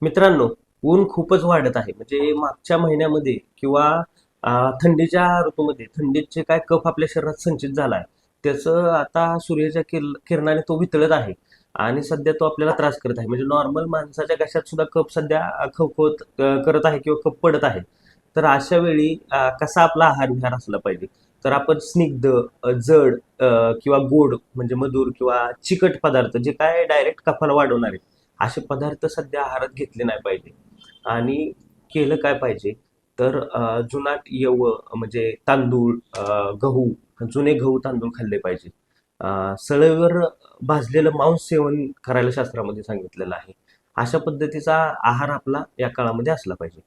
मित्रांनो, ऊन खूपच वाढत आहे. म्हणजे मागच्या महिन्यामध्ये किंवा थंडीच्या ऋतूमध्ये थंडीचे काय कफ आपल्या शरीरात संचित झाला आहे. त्याचं आता सूर्याच्या किरणाने तो वितळत आहे आणि सध्या तो आपल्याला त्रास करत आहे. म्हणजे नॉर्मल माणसाच्या घशात सुद्धा कफ सध्या खवखवत करत आहे किंवा कफ पडत आहे. तर अशा वेळी कसा आपला आहार विहार असला पाहिजे? तर आपण स्निग्ध, जड किंवा गोड म्हणजे मधुर किंवा चिकट पदार्थ जे काय डायरेक्ट कफाला वाढवणारे असे पदार्थ सध्या आहारात घेतले नाही पाहिजे. आणि केलं काय पाहिजे तर जुनाट म्हणजे तांदूळ, गहू, जुने गहू तांदूळ खाल्ले पाहिजे. सळईवर भाजलेलं मांस सेवन करायला शास्त्रामध्ये सांगितलेलं आहे. अशा पद्धतीचा आहार आपला या काळामध्ये असला पाहिजे.